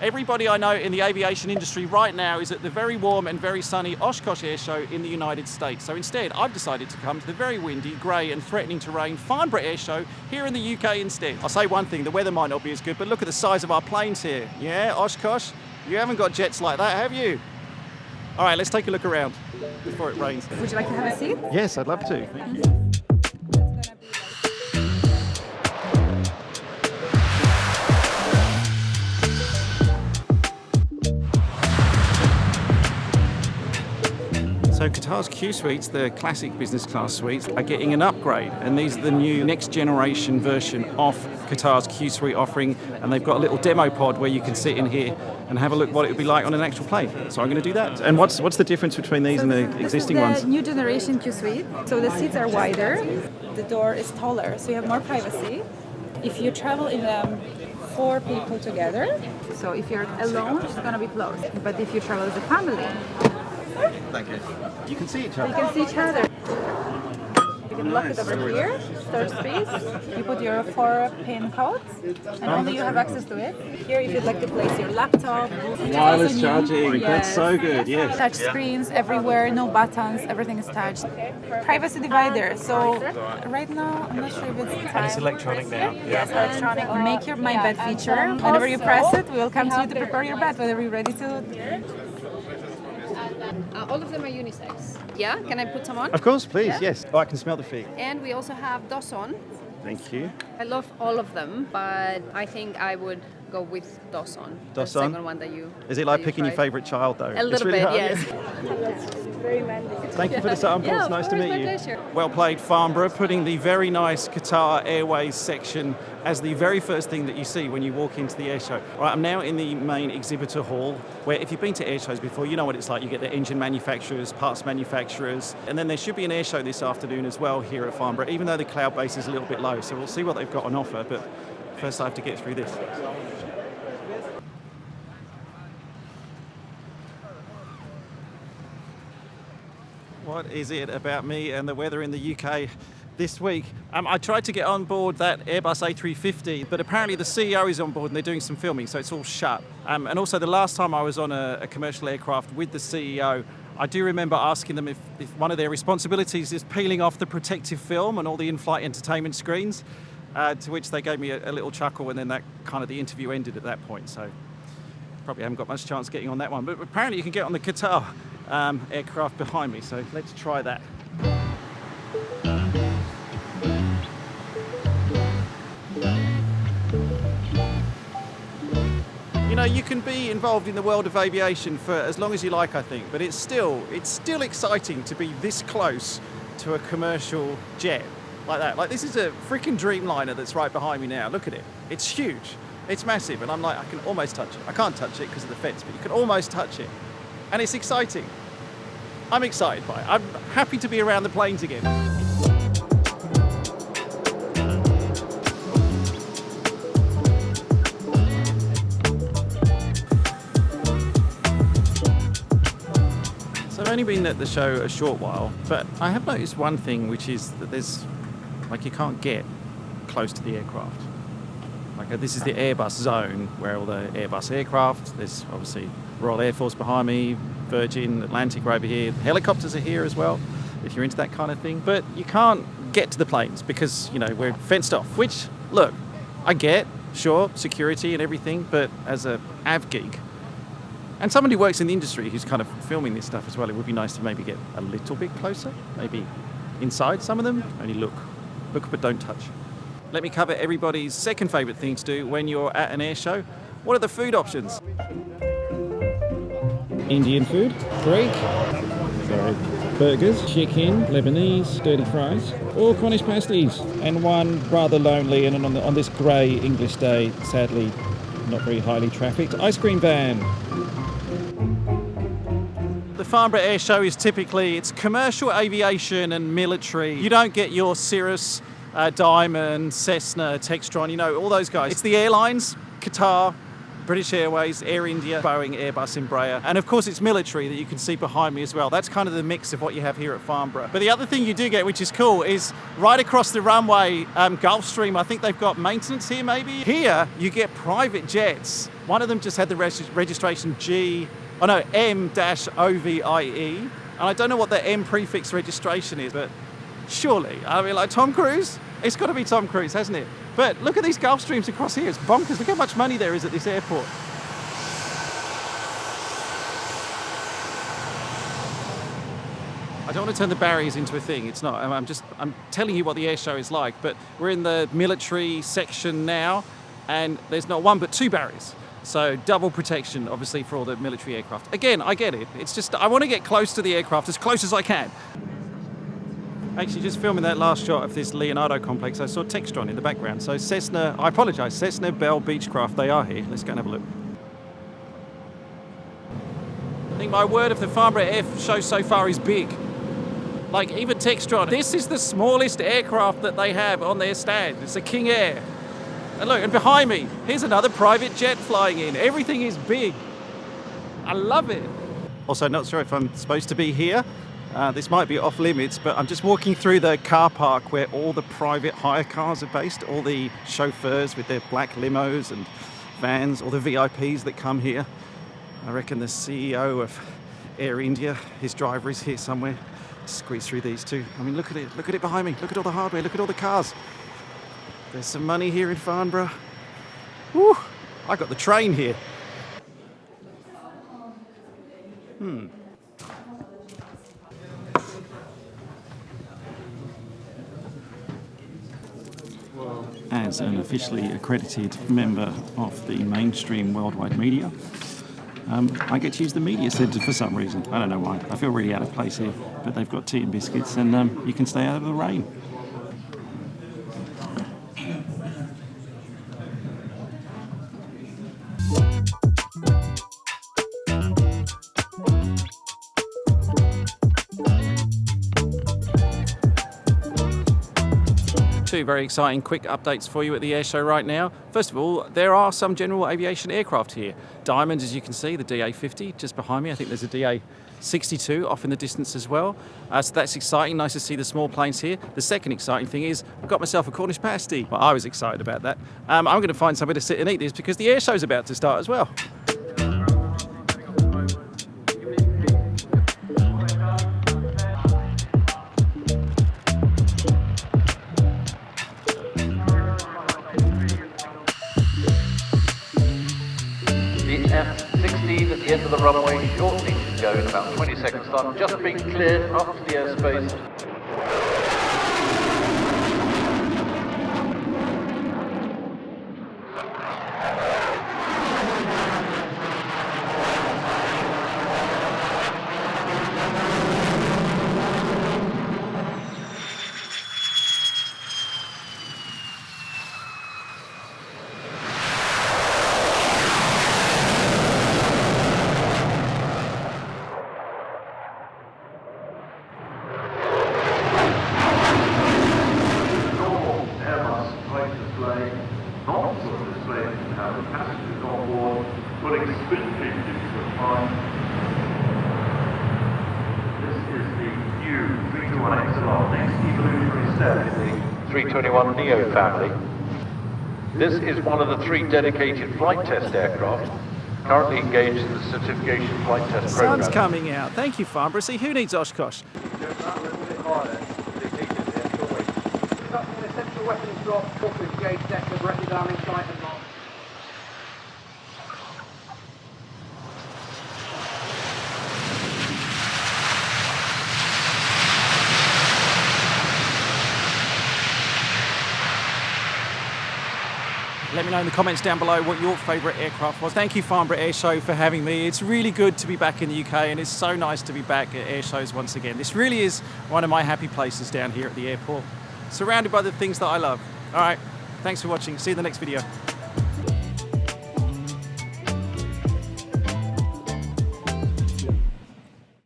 Everybody I know in the aviation industry right now is at the very warm and very sunny Oshkosh Airshow in the United States. So instead, I've decided to come to the very windy, grey and threatening to rain Farnborough Airshow here in the UK instead. I'll say one thing, the weather might not be as good, but look at the size of our planes here. Yeah, Oshkosh, you haven't got jets like that, have you? All right, let's take a look around before it rains. Would you like to have a seat? Yes, I'd love to. Thank you. So Qatar's Qsuites, the classic business class suites, are getting an upgrade, and these are the new next generation version of Qatar's Qsuite offering, and they've got a little demo pod where you can sit in here and have a look what it would be like on an actual plane. So I'm going to do that. And what's the difference between these and the existing ones? This is the new generation Qsuite. So the seats are wider, the door is taller, so you have more privacy. If you travel in 4 people together, so if you're alone, it's going to be closed. But if you travel as a family, thank you. You can see each other. you can see each other. You can lock it over here, storage space. You put your 4-pin codes, and only you have access to it. Here, if you'd like to place your laptop. Wireless charging, that's so good, yes. Touch screens everywhere, no buttons, everything is touched. Privacy divider, so right now, I'm not sure if it's time. And it's electronic now. Yes, electronic. Make your My Bed feature. Whenever you press it, we will come to you to prepare your bed, whenever you're ready to. All of them are unisex. Yeah, can I put some on? Of course, please, Yeah. yes. Oh, I can smell the feet. And we also have DOS on. Thank you. I love all of them, but I think I would go with DOS on. DOS the on? second one that you. Is it like that you picking your tried. favourite child, though? A little bit, yes. Thank you for the samples. Yeah, of nice to course, meet my you. pleasure. Well played, Farnborough, putting the very nice Qatar Airways section as the very first thing that you see when you walk into the airshow. Right, I'm now in the main exhibitor hall, where if you've been to airshows before, you know what it's like. You get the engine manufacturers, parts manufacturers, and then there should be an airshow this afternoon as well here at Farnborough, even though the cloud base is a little bit low. So we'll see what they've got on offer, but first I have to get through this. What is it about me and the weather in the UK this week? I tried to get on board that Airbus A350, but apparently the CEO is on board and they're doing some filming, so it's all shut. And also the last time I was on a commercial aircraft with the CEO, I do remember asking them if one of their responsibilities is peeling off the protective film and all the in-flight entertainment screens, to which they gave me a little chuckle, and then that kind of the interview ended at that point. So probably haven't got much chance getting on that one, but apparently you can get on the Qatar aircraft behind me, so let's try that. You know, you can be involved in the world of aviation for as long as you like, I think, but it's still exciting to be this close to a commercial jet like that. Like, this is a freaking Dreamliner that's right behind me now. Look at it. It's huge. It's massive, and I'm like, I can almost touch it. I can't touch it because of the fence, but you can almost touch it. And it's exciting. I'm excited by it. I'm happy to be around the planes again. So I've only been at the show a short while, but I have noticed one thing, which is that you can't get close to the aircraft. This is the Airbus zone, where all the Airbus aircraft, there's obviously Royal Air Force behind me, Virgin, Atlantic are over here, helicopters are here as well, if you're into that kind of thing. But you can't get to the planes because, you know, we're fenced off, which, look, I get, sure, security and everything, but as a av geek, and someone who works in the industry who's kind of filming this stuff as well, it would be nice to maybe get a little bit closer, maybe inside some of them, only look but don't touch. Let me cover everybody's second favourite thing to do when you're at an air show. What are the food options? Indian food, Greek, burgers, chicken, Lebanese, dirty fries, or Cornish pasties, and one rather lonely and on this grey English day, sadly not very highly trafficked, ice cream van. The Farnborough Air Show is typically, it's commercial aviation and military. You don't get your Cirrus, Diamond, Cessna, Textron, you know, all those guys. It's the airlines, Qatar, British Airways, Air India, Boeing, Airbus, Embraer, and of course it's military that you can see behind me as well. That's kind of the mix of what you have here at Farnborough. But the other thing you do get, which is cool, is right across the runway, Gulfstream, I think they've got maintenance here maybe. Here you get private jets. One of them just had the registration M-OVIE, and I don't know what the M prefix registration is, but surely, I mean, like Tom Cruise? It's got to be Tom Cruise, hasn't it? But look at these Gulfstreams across here. It's bonkers. Look how much money there is at this airport. I don't want to turn the barriers into a thing. It's not. I'm telling you what the air show is like. But we're in the military section now, and there's not one but two barriers. So double protection, obviously, for all the military aircraft. Again, I get it. It's just I want to get close to the aircraft, as close as I can. Actually, just filming that last shot of this Leonardo complex, I saw Textron in the background. So Cessna, I apologise, Cessna Bell Beechcraft, they are here. Let's go and have a look. I think my word of the Farnborough Air Show so far is big. Like, even Textron, this is the smallest aircraft that they have on their stand. It's a King Air. And look, and behind me, here's another private jet flying in. Everything is big. I love it. Also, not sure if I'm supposed to be here. This might be off limits, but I'm just walking through the car park where all the private hire cars are based, all the chauffeurs with their black limos and vans, all the VIPs that come here. I reckon the CEO of Air India, his driver is here somewhere. Squeeze through these two. I mean, look at it behind me. Look at all the hardware, look at all the cars. There's some money here in Farnborough. Woo! I got the train here. As an officially accredited member of the mainstream worldwide media, I get to use the media centre for some reason. I don't know why. I feel really out of place here, but they've got tea and biscuits, and you can stay out of the rain. Two very exciting quick updates for you at the air show right now. First of all, there are some general aviation aircraft here. Diamonds, as you can see, the DA50 just behind me. I think there's a DA62 off in the distance as well. So that's exciting. Nice to see the small planes here. The second exciting thing is I've got myself a Cornish pasty. Well, I was excited about that. I'm going to find somewhere to sit and eat this because the air show's about to start as well. F-16 at the end of the runway, shortly to go in about 20 seconds time, just being cleared up to the airspace. Putting spin into the flight. This is the new A321-XLR, next evolutionary step in the 321neo family. This is one of the 3 dedicated flight test aircraft currently engaged in the certification flight test program. Sun's coming out. Thank you, Farnborough. See, who needs Oshkosh? Essential weapons drop, engage deck of rapid arming sight and mark. Let me know in the comments down below what your favourite aircraft was. Thank you, Farnborough Air Show, for having me. It's really good to be back in the UK, and it's so nice to be back at air shows once again. This really is one of my happy places down here at the airport, surrounded by the things that I love. All right, thanks for watching. See you in the next video.